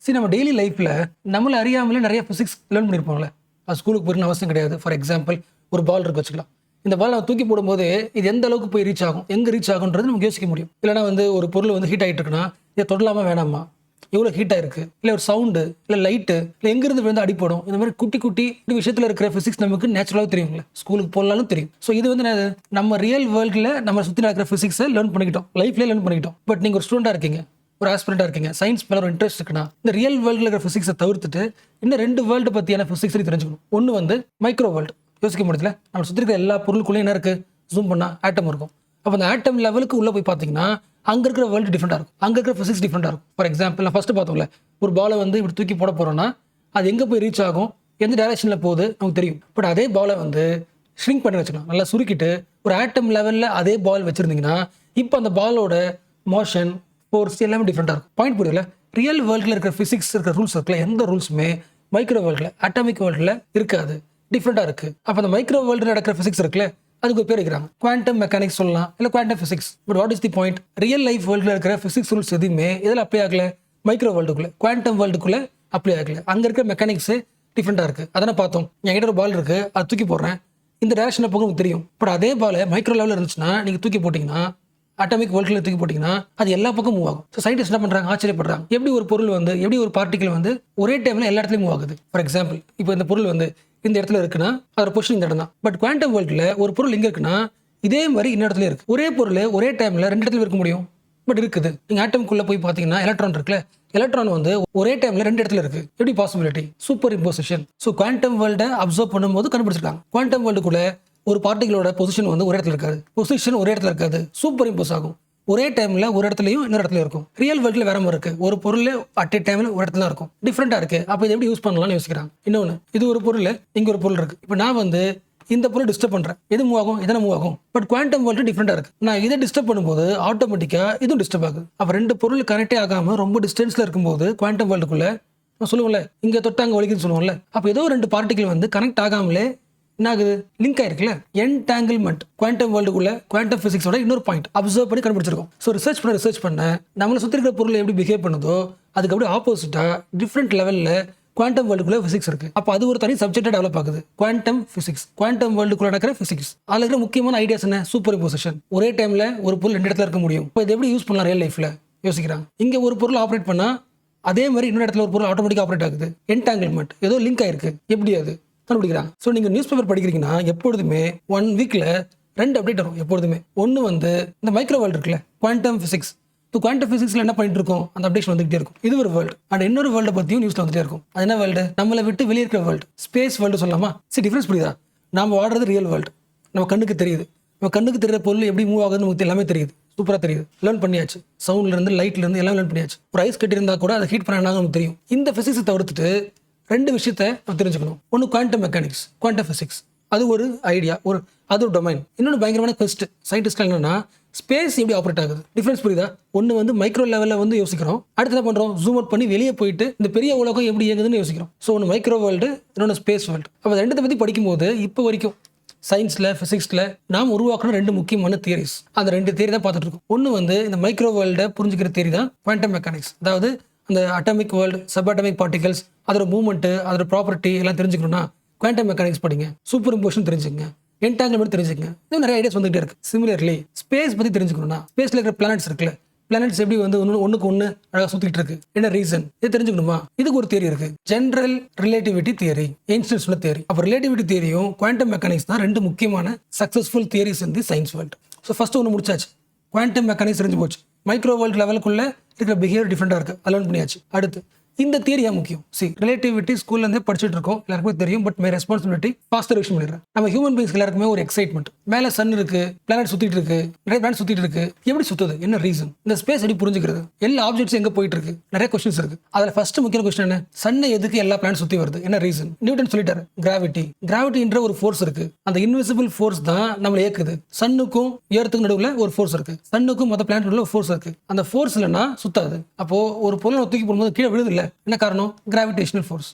சரி, நம்ம டெய்லி லைஃப்பில் நம்மளை அறியாமலே நிறைய ஃபிசிக்ஸ் லேர்ன் பண்ணியிருப்போம்ல. அது ஸ்கூலுக்கு போயிருந்த அவசியம் கிடையாது. ஃபார் எக்ஸாம்பிள், ஒரு பால் இருக்கு வச்சுக்கலாம். இந்த பால் நம்ம தூக்கி போடும்போது இது எந்த அளவுக்கு போய் ரீச் ஆகும், எங்கே ரீச் ஆகுன்றது நமக்கு யோசிக்க முடியும். இல்லைனா ஒரு பொருள் ஹீட் ஆகிட்டு இருக்குன்னா இதை தொடலாமா வேணாமா, எவ்வளோ ஹீட் ஆயிருக்கு, இல்லை ஒரு சவுண்டு, இல்லை லைட்டு, இல்லை எங்கேருந்து விழுந்து அடிப்படும், இந்த மாதிரி குட்டி குட்டி விஷயத்தில் இருக்கிற ஃபிசிக்ஸ் நமக்கு நேச்சுரலாக தெரியுங்களே, ஸ்கூலுக்கு போகலாலும் தெரியும். ஸோ இது நம்ம ரியல் வேர்ல்டில் நம்ம சுற்றி நடக்கிற ஃபிசிக்ஸை லேர்ன் பண்ணிக்கிட்டோம், லைஃப்லேயே லேர்ன் பண்ணிக்கிட்டோம். பட் நீங்கள் ஒரு ஸ்டூடெண்டாக இருக்கீங்க, ஒரு ஆஸ்பிரண்டாக இருக்கீங்க, சயின்ஸ் மேலே ஒரு இன்ட்ரெஸ்ட் இருக்குன்னா இந்த ரியல் வேர்ல்டில் இருக்கிற ஃபிசிக்ஸை தவிர்த்துட்டு இன்னும் 2 வேர்ல்டு பற்றியான ஃபிசிக்ஸ் தெரிஞ்சுக்கணும். ஒன்று மைக்ரோ வேர்ல்டு. யோசிக்க முடியல, நம்ம சுற்றி இருக்கிற எல்லா பொருளுக்குள்ளேயும் என்ன இருக்குது, ஜூம் பண்ணால் ஆட்டம் இருக்கும். அப்போ அந்த ஆட்டம் லெவலுக்கு உள்ளே போய் பார்த்தீங்கன்னா அங்கே இருக்கிற வேர்ல்டு டிஃப்ரெண்டாக இருக்கும், அங்கே இருக்கிற ஃபிசிக்ஸ் டிஃப்ரெண்டாக இருக்கும். ஃபார் எக்ஸாம்பிள், நான் ஃபஸ்ட்டு பார்த்தோம்ல, ஒரு பாலை இப்படி தூக்கி போட போகிறோன்னா அது எங்கே போய் ரீச் ஆகும், எந்த டைரக்ஷனில் போகுது நமக்கு தெரியும். பட் அதே பாலை ஷ்ரிங்க் பண்ணி வச்சுக்கலாம், நல்லா சுருக்கிட்டு ஒரு ஆட்டம் லெவலில் அதே பால் வச்சுருந்தீங்கன்னா இப்போ அந்த பாலோட மோஷன், ஃபோர்ஸ் எல்லாமே டிஃப்ரெண்டாக இருக்கும். பாயிண்ட் புரியல. ரியல் வேர்ல்டில் இருக்கிற ஃபிசிக்ஸ் இருக்கிற ரூல்ஸ் இருக்குல்ல, எந்த ரூல்ஸுமே மைக்ரோ வேர்ல்டில், அட்டாமிக் வேர்ல்டில் இருக்காது, டிஃப்ரெண்டாக இருக்குது. அப்போ அந்த மைக்ரோ வேர்ல்டில் நடக்கிற ஃபிசிக்ஸ் இருக்குல்ல, அதுக்கு பேர் இருக்கிறாங்க குவாண்டம் மெக்கானிக்ஸ் சொல்லலாம், இல்லை quantum physics. But what is the point? Real life வேர்ல்டில் இருக்கிற ஃபிசிக்ஸ் ரூல்ஸ் எதுவுமே இதில் அப்ளை ஆகல, மைக்ரோ வேர்ல்டுக்குள்ளே, குவாண்டம் வேர்ல்டுக்குள்ளே அப்ளை ஆகல. அங்கே இருக்கிற மெக்கானிக்ஸ் டிஃப்ரெண்டாக இருக்குது. அதனை பார்த்தோம். என்கிட்ட ஒரு பால் இருக்குது, அது தூக்கி போடுறேன், இந்த டேரக்ஷனில் போக உங்களுக்கு தெரியும். பட் அதே பால் மைக்ரோ லெவலில் இருந்துச்சுன்னா நீங்கள் தூக்கி போட்டிங்கன்னா, அட்டாமிக் வேர்ல்டில் தூக்கி போட்டிங்கன்னா அது எல்லா பக்கம் மூவ் ஆகும். ஸோ சயின்டிஸ்ட் என்ன பண்ணுறாங்க, ஆச்சரியப்படுறாங்க, எப்படி ஒரு பொருள் எப்படி ஒரு பார்ட்டிகல் ஒரே டைமில் எல்லா இடத்துலையும் மூவ் ஆகுது. ஃபார் எக்ஸாம்பிள், இப்போ இந்த பொருள் இந்த இடத்துல இருக்குன்னா அதோட பொசிஷன் இந்த இடம் தான். பட் குவாண்டம் வேர்ல்டில் ஒரு பொருள் எங்கே இருக்குன்னா இதே மாதிரி இந்த இடத்துல இருக்கு. ஒரே பொருள் ஒரே டைமில் 2 இடத்துல இருக்க முடியும், பட் இருக்குது. நீங்கள் ஆட்டம்குள்ளே போய் பார்த்தீங்கன்னா எலக்ட்ரான் இருக்குல்ல, எலக்ட்ரான் ஒரே டைமில் 2 இடத்துல இருக்கு. எப்படி possibility? Superimposition. So quantum வேர்ல்டை அப்சர்வ் பண்ணும்போது கண்டுபிடிச்சிருக்காங்க. குவாண்டம் வேர்ல்டுக்குள்ள ஒரு பார்ட்டிகளோட பொசிஷன் ஒரே இடத்துல இருக்காது, பொசிஷன் ஒரே இடத்துல இருக்காது, சூப்பர் இம்போஸ் ஆகும். ஒரே டைமில் ஒரு இடத்துலையும் இன்னொரு இடத்துல இருக்கும். ரியல் வேர்ல்டில் வேற மாதிரி இருக்கு, ஒரு பொருள் அட் ஏ டைமில் ஒரு இடத்துல இருக்கும், டிஃப்ரெண்டாக இருக்கு. அப்போ இதை எப்படி யூஸ் பண்ணலாம்னு யோசிக்கிறாங்க. இன்னொன்று, இது ஒரு பொருள், இங்கே ஒரு பொருள் இருக்கு. இப்போ நான் இந்த பொருள் டிஸ்டர்ப் பண்ணுறேன், எது மூவ் ஆகும், இதனை மூவ் ஆகும். பட் குவாண்டம் வேர்ல்டு டிஃப்ரெண்டாக இருக்கு. நான் இதை டிஸ்டர்ப் பண்ணும்போது ஆட்டோமேட்டிக்காக இதுவும் டிஸ்டர்ப் ஆகுது. அப்போ 2 பொருள் கனெக்டே ஆகாமல் ரொம்ப டிஸ்டன்ஸில் இருக்கும்போது குவாண்டம் வேர்ல்டுக்குள்ளே நான் சொல்லுவோம்ல, இங்கே தொட்டா அங்கே வலிக்குன்னு சொல்லுவோம்ல. அப்போ ஏதோ 2 பார்ட்டிகல் கனெக்ட் ஆகாமலே என்ன ஆகுது, லிங்க் ஆயிருக்குல்ல, என்டாங்கிள்மெண்ட். குவாண்டம் வேர்ல்டுக்குள்ள குவாண்டம் பிசிக்ஸோட இன்னொரு பாயிண்ட் அப்சர்வ் பண்ணி கண்டுபிடிச்சிருக்கோம். ஸோ ரிசர்ச் பண்ண நம்மளை சுற்றி இருக்கிற பொருள் எப்படி பிஹேவ் பண்ணுதோ அதுக்கு அப்படியே ஆப்போசிட்டாக டிஃப்ரெண்ட் லெவலில் குவாண்டம் வேர்ல்டுக்குள்ள ஃபிசிக்ஸ் இருக்கு. அப்போ அது ஒரு தனி சப்ஜெக்டாக டெவலப் ஆகுது, குவாண்டம் பிசிக்ஸ். குவாண்டம் வேர்ல்டுக்குள்ள நடக்கிற ஃபிசிக்ஸ். அதில் இருக்கிற முக்கியமான ஐடியாஸ் என்ன? Super imposition. ஒரே டைமில் ஒரு பொருள் 2 இடத்துல இருக்க முடியும். இப்போ இதை எப்படி யூஸ் பண்ணலாம் ரியல் லைஃப்பில் யோசிக்கிறாங்க. இங்கே ஒரு பொருள் ஆப்ரேட் பண்ணால் அதே மாதிரி இன்னொரு இடத்துல ஒரு பொருள் ஆட்டோமேட்டிக்காக ஆப்ரேட் ஆகுது. என்டாங்கிள்மெண்ட், ஏதோ லிங்க் ஆயிருக்கு, எப்படி அது கண்டுபிடிக்கிறாங்க. ஸோ நீங்கள் நியூஸ் பேப்பர் படிக்கிறீங்கன்னா எப்பொழுதுமே 1 வீக்கில் 2 அப்டேட் வரும் எப்பொழுதுமே. ஒன்று இந்த மைக்ரோ வேர்ல்டு இருக்குல்ல, குவாண்டம் ஃபிசிக்ஸ். குவாண்டம் ஃபிசிக்ஸில் என்ன பண்ணிட்டு இருக்கோம், அந்த அப்டேஷன் வந்துகிட்டே இருக்கும். இது ஒரு வேர்ல்டு. அண்ட் இன்னொரு வேர்ல்டை பற்றியும் நியூஸில் வந்துட்டே இருக்கும். அது என்ன வேர்ல்டு? நம்மளை விட்டு வெளியே இருக்கிற வேர்ல்டு, ஸ்பேஸ் வேர்ல்டு சொல்லலாமா? சரி, டிஃப்ரென்ஸ் புரியுதா? நம்ம வாடுறது ரியல் வேர்ல்டு, நம்ம கண்ணுக்கு தெரியுது. நம்ம கண்ணுக்கு தெரிகிற பொருள் எப்படி மூவ் ஆகுதுன்னு நமக்கு எல்லாமே தெரியுது, சூப்பராக தெரியுது, லேர்ன் பண்ணியாச்சு. சவுண்ட்லேருந்து லைட்லேருந்து எல்லாம் லேர்ன் பண்ணியாச்சு. ஒரு ஐஸ் கட்டியிருந்தா கூட அதை ஹீட் பண்ணாங்க நமக்கு தெரியும். இந்த ஃபிசிக்ஸை தவிர்த்துட்டு 2 விஷயத்தை நம்ம தெரிஞ்சுக்கணும். ஒன்று குவாண்டம் மெக்கானிக்ஸ், குவாண்டம் ஃபிசிக்ஸ். அது ஒரு ஐடியா, அது ஒரு டொமைன். இன்னொன்று பயங்கரமான குவெஸ்ட் சயின்டிஸ்ட்லாம் என்னன்னா, ஸ்பேஸ் எப்படி ஆப்ரேட் ஆகுது. டிஃப்ரென்ஸ் புரியுதா? ஒன்று மைக்ரோ லெவலில் யோசிக்கிறோம், அடுத்து என்ன பண்ணுறோம், ஜூம் அவுட் பண்ணி வெளியே போயிட்டு இந்த பெரிய உலகம் எப்படி இயங்குதுன்னு யோசிக்கிறோம். ஸோ ஒன்று மைக்ரோ வேர்ல்டு, இன்னொன்று ஸ்பேஸ் வேர்ல்டு. அப்போ 2 பற்றி படிக்கும்போது இப்போ வரைக்கும் சயின்ஸில் ஃபிசிக்ஸில் நாம் உருவாக்கணும் 2 முக்கியமான தியரிஸ். அந்த 2 தியரி தான் பார்த்துட்டு இருக்கோம். ஒன்று இந்த மைக்ரோ வேர்ல்டை புரிஞ்சுக்கிற தியரி தான் குவாண்டம் மெக்கானிக்ஸ். அதாவது அந்த atomic world, sub atomic particles, அதோட மூவ்மெண்ட்டு, அதோட ப்ராப்பர்ட்டி எல்லாம் தெரிஞ்சுக்கணும்னா குவாண்டம் மெக்கானிக்ஸ் படிங்க. சூப்பர் இம்போசிஷன் தெரிஞ்சுங்க, என்டாங்கிள்மெண்ட் தெரிஞ்சுங்க. இன்னும் நிறைய ஐடியாஸ் வந்துகிட்டே இருக்கு. சிமிலர்லி ஸ்பேஸ் பற்றி தெரிஞ்சுக்கணும்னா ஸ்பேஸில் இருக்கிற பிளானட்ஸ் இருக்குல்ல, பிளானட்ஸ் எப்படி ஒன்றுக்கு ஒன்று அழகாக சுற்றிட்டு இருக்கு, என்ன ரீசன், இது தெரிஞ்சுக்கணுமா? இதுக்கு ஒரு தியரி இருக்கு, ஜென்ரல் ரிலேட்டிவிட்டி தியரி, ஐன்ஸ்டீன் சொன்ன தியரி. அப்போ ரிலேட்டிவிட்டி தியரியும் குவாண்டம் மெக்கானிக்ஸ் தான் 2 முக்கியமான சக்ஸஸ்ஃபுல் தியரிஸ் இன் தி சயின்ஸ் வேர்ல்டு. ஸோ ஃபர்ஸ்ட் ஒன்று முடிச்சாச்சு, குவாண்டம் மெக்கானிக்ஸ் தெரிஞ்சு போச்சு. மைக்ரோ வேர்ல்டு லெவலுக்குள்ள இருக்கிற பிஹேவியர் டிஃப்ரெண்டாக இருக்குது, அதை லேர்ன் பண்ணியாச்சு. அடுத்து இந்த தியரி ஏன் முக்கியம்? ரிலேட்டிவிட்டி ஸ்கூல்லேருந்தே படிச்சுட்டு இருக்கோம், எல்லாருக்குமே தெரியும். பட் மை ரெஸ்பான்சிபிலிட்டி ஃபாஸ்டர் விஷயம் பண்ணிடுறேன். நம்ம ஹியூமன் பீங்ஸ் எல்லாருக்குமே ஒரு எக்ஸைட்மெண்ட். மேலே சன் இருக்கு, பிளானட் சுற்றிட்டு இருக்கு, நிறைய பிளானட் சுற்றிட்டு இருக்கு, எப்படி சுற்றுது, என்ன ரீசன், இந்த ஸ்பேஸ் எப்படி புரிஞ்சுக்கிறது, எல்லா ஆப்ஜெக்ட்ஸ் எங்கே போயிட்டு இருக்கு, நிறைய கொஸ்டின்ஸ் இருக்கு. அதில் ஃபர்ஸ்ட் முக்கிய கொஸ்டின் என்ன, சன்னை எதுக்கு எல்லா பிளானட் சுற்றி வருது, என்ன ரீசன்? நியூட்டன் சொல்லிட்டாரு, கிராவிட்டி. கிராவிட்டின்ற ஒரு ஃபோர்ஸ் இருக்கு, அந்த இன்விசிபிள் ஃபோர்ஸ் தான் நம்மளை இயக்குது. சன்னுக்கும் எர்த்துக்கும் நடுவில் ஒரு ஃபோர்ஸ் இருக்கு, சன்னுக்கும் மற்ற பிளானட் நடுவில் ஒரு ஃபோர்ஸ் இருக்கு. அந்த ஃபோர்ஸ் இல்லைன்னா சுத்தாது. அப்போ ஒரு பொருளை தூக்கி போடும்போது கீழே விழுது இல்லை, என்ன காரணம்? Gravitational force.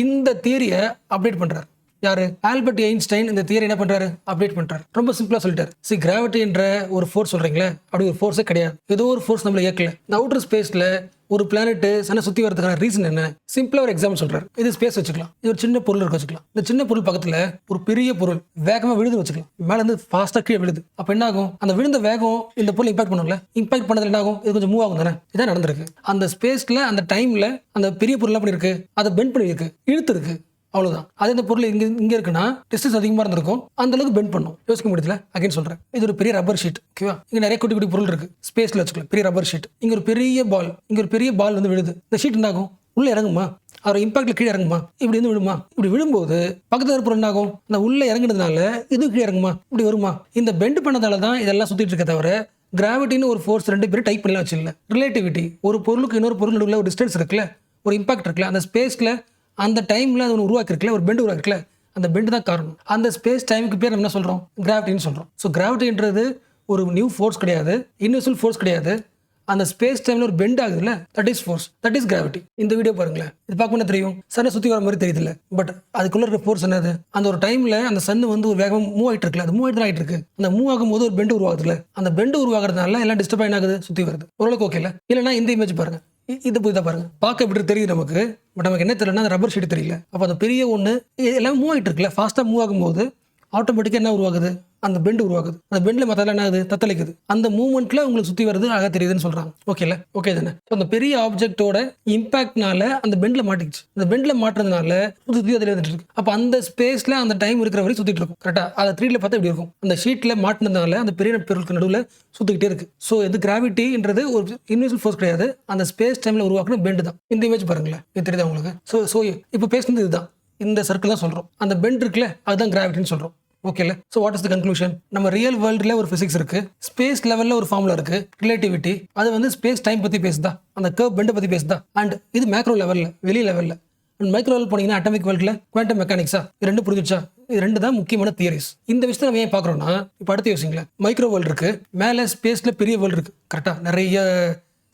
இந்த தியரியை அப்டேட் பண்றாரு யாரு? Albert Einstein. இந்த தியரி என்ன பண்றாரு? அப்டேட் பண்றாரு. ரொம்ப சிம்பிளா சொல்லிட்டாரு, கிராவிட்டின்ற ஒரு ஃபோர்ஸ் சொல்றீங்களே, அப்படி ஒரு ஃபோர்ஸே கிடையாது. ஏதோ ஒரு ஃபோர்ஸ் நம்மள இயக்கல. இந்த அவுட்டர் ஸ்பேஸ்ல ஒரு பிளானெட் சன்னை சுற்றி வரதுக்கான ரீசன் என்ன? சிம்பிளாக ஒரு எக்ஸாம்பிள் சொல்கிறார். இது ஸ்பேஸ் வச்சுக்கலாம். இது ஒரு சின்ன பொருள் இருக்க வச்சுக்கலாம். இந்த சின்ன பொருள் பக்கத்தில் ஒரு பெரிய பொருள் வேகமாக விழுது வச்சுக்கலாம். மேலேருந்து ஃபாஸ்ட்டாக கீழே விழுது. அப்போ என்ன ஆகும்? அந்த விழுந்த வேகம் இந்த பொருள் இம்பாக்ட் பண்ணும்ல. இம்பாக்ட் பண்ணதில் என்ன ஆகும்? இது கொஞ்சம் மூவ் ஆகும் தானே? இதான் நடந்திருக்கு. அந்த ஸ்பேஸில் அந்த டைமில் அந்த பெரிய பொருள் என்ன பண்ணியிருக்கு? அதை பெண்ட் பண்ணியிருக்கு, இழுத்து இருக்கு. அவ்வளவுதான். அதே இந்த பொருள் இங்க இருக்குன்னா டிஸ்டன்ஸ் அதிகமா இருந்திருக்கும், அந்த அளவுக்கு பெண்ட் பண்ணும். யோசிக்க முடியல. அகைன் சொல்றேன், இது ஒரு பெரிய ரப்பர் ஷீட். ஓகேவா? இங்க நிறைய குட்டி குட்டி பொருள் இருக்கு, ஸ்பேஸ்ல வச்சுக்கலாம். பெரிய ரப்பர் ஷீட், இங்க ஒரு பெரிய பால், இங்க ஒரு பெரிய பால் வந்து விழுது. இந்த ஷீட் என்ன ஆகும்? உள்ள இறங்குமா? அவர் இம்பாக்ட்ல கீழே இறங்குமா? இப்படி வந்து விழுமா? இப்படி விழும்போது பக்கத்துல இருக்கிற என்ன ஆகும்? இந்த உள்ள இறங்குனதுனால இது கீழே இறங்குமா? இப்படி வருமா? இந்த பெண்ட் பண்ணதால தான் இதெல்லாம் சுத்திட்டு இருக்க தவிர கிராவிட்டின்னு ஒரு ஃபோர்ஸ் ரெண்டு பேரும் டைப் பண்ணலாம் வச்சு இல்லை. ரிலேட்டிவிட்டி, ஒரு பொருளுக்கு இன்னொரு பொருள் நடுவில் ஒரு டிஸ்டன்ஸ் இருக்குல்ல, ஒரு இம்பாக்ட் இருக்குல்ல, அந்த ஸ்பேஸ்ல அந்த டைமில் அது ஒன்று உருவாக்கிருக்கல, ஒரு பெண்டு உருவாக்கிருக்கல, அந்த பெண்டு தான் காரணம். அந்த ஸ்பேஸ் டைமுக்கு பேர் நம்ம என்ன சொல்கிறோம்? கிராவிட்டின்னு சொல்கிறோம். ஸோ கிராவிட்டின்றது ஒரு நியூ ஃபோர்ஸ் கிடையாது, இன்விசிபிள் ஃபோர்ஸ் கிடையாது. அந்த ஸ்பேஸ் டைமில் ஒரு பெண்ட் ஆகுதுல்ல, that is force, that is gravity. இந்த வீடியோ பாருங்களேன், இது பார்க்க தெரியும், சன்னை சுற்றி வர மாதிரி தெரியுதுல்ல, பட் அதுக்குள்ள இருக்க ஃபோர்ஸ் என்னது? அந்த ஒரு டைமில் அந்த சன் வந்து ஒரு வேகம் மூவ் ஆகிட்டு இருக்குல்ல, அது மூவ் ஆகிட்டு ஆகிட்டு இருக்கு. அந்த மூவ் ஆகும்போது ஒரு பெண்டு உருவாகுதுல்ல, அந்த பெண்டு உருவாகிறதுனால எல்லாம் டிஸ்டர்ப் ஆகுது, சுற்றி வருது. ஓரளவுக்கு ஓகே இல்லை? இல்லைன்னா இந்த இமேஜ் பாருங்க, இது புரியுதா பாருங்க. பார்க்க எப்படி தெரியுது நமக்கு, பட் நமக்கு என்ன தெரியலன்னா அந்த ரப்பர் ஷீட் தெரியல. அப்போ அந்த பெரிய ஒன்று எல்லாம் மூவ் ஆகிட்டு இருக்குல்ல, ஃபாஸ்ட்டாக மூவ் ஆகும்போது ஆட்டோமேட்டிக்காக என்ன உருவாகுது? அந்த பெண்டு உருவாகுது. அந்த பெண்டில் மற்றெல்லாம் என்ன ஆகுது? தத்தளிக்குது. அந்த மூவ்மெண்ட்ல உங்களுக்கு சுற்றி வருது, அழகாக தெரியுதுன்னு சொல்கிறாங்க. ஓகேல? ஓகே தானே? ஸோ அந்த பெரிய ஆப்ஜெக்டோட இம்பாக்ட்னால அந்த பெண்டில் மாட்டிக்கிச்சு. அந்த பெண்டில் மாட்டுறதுனால சுற்றி அதில் வந்துட்டு இருக்கு. அப்போ அந்த ஸ்பேஸில் அந்த டைம் இருக்கிற வரைக்கும் சுற்றிட்டு இருக்கும். கரெக்டாக அதை 3D பார்த்தா இப்படி இருக்கும். அந்த ஷீட்டில் மாட்டினதுனால அந்த பெரிய பொருளுக்கு நடுவில் சுற்றிக்கிட்டே இருக்கு. ஸோ இது கிராவிட்டின்றது ஒரு இன்விசிபிள் ஃபோர்ஸ் கிடையாது, அந்த ஸ்பேஸ் டைமில் உருவாக்குன பெண்டு தான். இந்த இமேஜ் பாருங்களேன், இது தெரியுதா உங்களுக்கு? ஸோ இப்போ பேசுனது இதுதான், இந்த சர்க்கிள் தான் சொல்கிறோம். அந்த பெண்ட் இருக்குல்ல, அதுதான் கிராவிட்டின்னு சொல்கிறோம். ஓகேல? So what is the conclusion? நம்ம ரியல் வேர்ல்டில் ஒரு ஃபிசிக்ஸ் இருக்கு, ஸ்பேஸ் லெவலில் ஒரு ஃபார்முலா இருக்கு, ரிலேட்டிவிட்டி. அது வந்து ஸ்பேஸ் டைம் பற்றி பேசுதா, அந்த கர்வ் பெண்டை பற்றி பேசுதா. அண்ட் இது மேக்ரோ லெவலில், வெளி லெவலில். அண்ட் மைக்ரோ லெவல் போனீங்கன்னா அட்டாமிக் வேர்ல்டில் குவாண்டம் மெக்கானிக்ஸா, இது ரெண்டு புரிஞ்சிச்சா? இது ரெண்டு தான் முக்கியமான தியரிஸ். இந்த விஷயத்தை நம்ம ஏன் பார்க்குறோம்னா, இப்போ அடுத்து யோசிங்களேன், மைக்ரோ வேர்ல்டு இருக்கு, மேலே ஸ்பேஸில் பெரிய வேர்ல்டு இருக்கு. கரெக்டாக நிறைய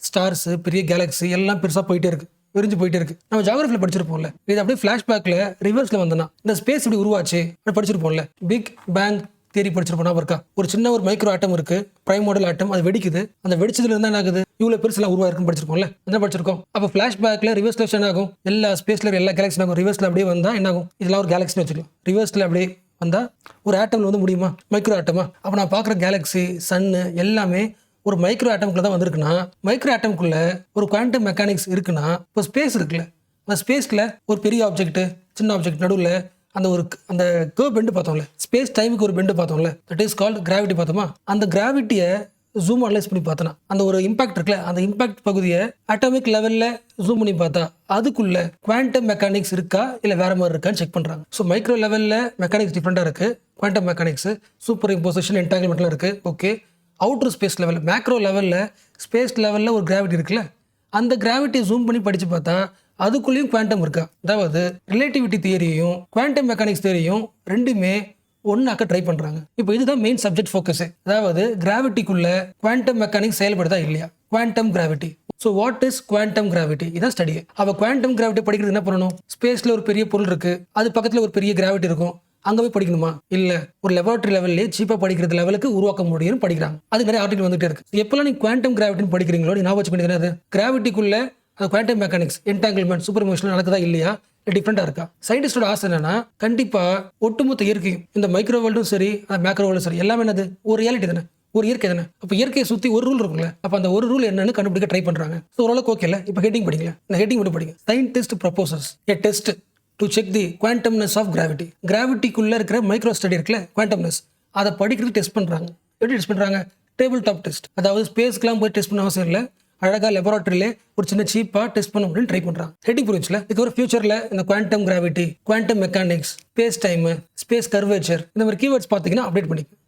ஸ்டார்ஸ், பெரிய கேலக்ஸி எல்லாம் பெருசாக போயிட்டே இருக்கு, விரிஞ்சு போயிட்டே இருக்கு. நம்ம ஜியோகிராஃபியில் படிச்சிருப்போம்ல, இது அப்படியே ஃபிளாஷ்பேக்ல ரிவர்ஸ்ல வந்தனா இந்த ஸ்பேஸ் இப்படி உருவாச்சு படிச்சிருப்போம்ல. பிக் பேங் தியரி படிச்சிருப்போம் இருக்கா? ஒரு சின்ன ஒரு மைக்ரோ ஆட்டம் இருக்கு, பிரைம் மாடல் ஆட்டம், அது வெடிக்குது. அந்த வெடிச்சதுல இருந்தா என்ன ஆகுது? இவ்வளவு பெருசுலாம் உருவாயிருக்குன்னு படிச்சிருக்கோம்ல, என்ன படிச்சிருக்கோம்? அப்போ ஃபிளாஷ்பேக்ல ரிவர்ஸ்ல என்ன ஆகும்? எல்லா ஸ்பேஸ்ல எல்லா கேலக்ஸி ஆகும். ரிவர்ஸ்ல அப்படியே வந்தா என்ன ஆகும்? இதெல்லாம் ஒரு கேலக்ஸின்னு வச்சுக்கலாம். ரிவர்ஸ்ல அப்படியே வந்தா ஒரு ஆட்டம்ல வந்து முடியுமா? மைக்ரோ ஆட்டமா? அப்போ நான் பார்க்குற கேலக்ஸி, சன்னு எல்லாமே ஒரு மைக்ரோ ஆட்டம்குள்ள தான் வந்திருக்குன்னா, மைக்ரோ ஆட்டம்குள்ள ஒரு குவாண்டம் மெக்கானிக்ஸ் இருக்குன்னா, இப்போ ஸ்பேஸ் இருக்குல்ல, அந்த ஸ்பேஸ்ல ஒரு பெரிய ஆப்ஜெக்ட், சின்ன ஆப்ஜெக்ட் நடுவில் அந்த கர்வ் பெண்டு பார்த்தோம்ல, ஸ்பேஸ் டைமுக்கு ஒரு பெண்டு பார்த்தோம்ல, தட் இஸ் கால்ட் கிராவிட்டி. பார்த்தோமா? அந்த கிராவிட்டியை ஜூம் அனலைஸ் பண்ணி பார்த்தோன்னா, அந்த ஒரு இம்பாக்ட் இருக்குல்ல, அந்த இம்பாக்ட் பகுதியை அட்டாமிக் லெவலில் ஜூம் பண்ணி பார்த்தா அதுக்குள்ள குவாண்டம் மெக்கானிக்ஸ் இருக்கா இல்லை வேற மாதிரி இருக்கான்னு செக் பண்ணுறாங்க. ஸோ மைக்ரோ லெவலில் மெக்கானிக்ஸ் டிஃப்ரெண்டாக இருக்கு, குவாண்டம் மெக்கானிக்ஸ், சூப்பர் இம்போசிஷன், என்டாங்கிள்மெண்ட்லாம் இருக்கு. ஓகே, அவுட்டர் ஸ்பேஸ் லெவலில், மேக்ரோ லெவலில், ஸ்பேஸ் லெவலில் ஒரு கிராவிட்டி இருக்குல்ல, அந்த கிராவிட்டியை ஜூம் பண்ணி படித்து பார்த்தா அதுக்குள்ளேயும் குவாண்டம் இருக்கா. அதாவது ரிலேட்டிவிட்டி தியரியும் குவாண்டம் மெக்கானிக்ஸ் தியரியும் ரெண்டுமே ஒன்னாக்க ட்ரை பண்ணுறாங்க. இப்போ இதுதான் மெயின் சப்ஜெக்ட் ஃபோக்கஸு. அதாவது கிராவிட்டிக்குள்ள குவாண்டம் மெக்கானிக்ஸ் செயல்படுதா இல்லையா, quantum gravity. So what is quantum gravity? இதான் ஸ்டடி. அவள் குவாண்டம் கிராவிட்டி படிக்கிறது என்ன பண்ணணும்? ஸ்பேஸில் ஒரு பெரிய பொருள் இருக்குது, அது பக்கத்தில் ஒரு பெரிய கிராவிட்டி இருக்கும், அங்கே போய் படிக்கணுமா? இல்லை, ஒரு லெபார்ட்டரி லெவல்லே சீப்பாக படிக்கிறது லெவலுக்கு உருவாக்க முடியும்னு படிக்கிறாங்க. அது நிறைய ஆர்டிகல் வந்துட்டே இருக்கு. எப்பெல்லாம் நீ குவாண்டம் கிராவிட்டின்னு படிக்கிறீங்களோ, நீ ஞாபகம் வச்சுக்க வேண்டியது கிராவிட்டிக்குள்ள அந்த quantum mechanics, entanglement, super emotional நடக்குதா இல்லையா, டிஃப்ரெண்டாக இருக்கா? சயின்டிஸ்டோட ஆசை என்னன்னா, கண்டிப்பாக ஒட்டுமொத்த இயற்கையும், இந்த மைக்ரோ வேர்ல்டும் சரி, அந்த மேக்ரோ வேர்ல்டும் சரி, எல்லாமே என்னது? ஒரு ரியாலிட்டி தானே, ஒரு இயற்கை தானே. அப்போ இயற்கையை சுற்றி ஒரு ரூல் இருக்குல்ல, அப்போ அந்த ஒரு ரூல் என்னன்னு கண்டுபிடிக்க ட்ரை பண்ணுறாங்க. ஸோ ஓரளவுக்கு ஓகே இல்லை? இப்போ ஹெட்டிங் படிக்கல, இந்த ஹெட்டிங் மட்டும் படிங்க. Scientist proposes a test to check the quantumness of gravity. கிராவிட்டிக்குள்ளே இருக்கிற மைக்ரோ ஸ்டடி இருக்குல்ல, குவாண்டம்னஸ், அதை படிக்கிறது டெஸ்ட் பண்ணுறாங்க. எப்படி டெஸ்ட் பண்ணுறாங்க? Table top test. அதாவது ஸ்பேஸ்க்குலாம் போய் டெஸ்ட் பண்ண அவசியம் இல்லை, அழகாக லெபராட்டரியிலே ஒரு சின்ன சீப்பாக டெஸ்ட் பண்ண முடியும்னு ட்ரை பண்ணுறாங்க. ஹெட்டிங் புரிஞ்சுல? இதுக்கு ஒரு ஃபியூச்சரில் இந்த quantum gravity, quantum mechanics, space time, space curvature, இந்த மாதிரி கீவேர்ட்ஸ் பார்த்தீங்கன்னா அப்டேட் பண்ணிக்கும்.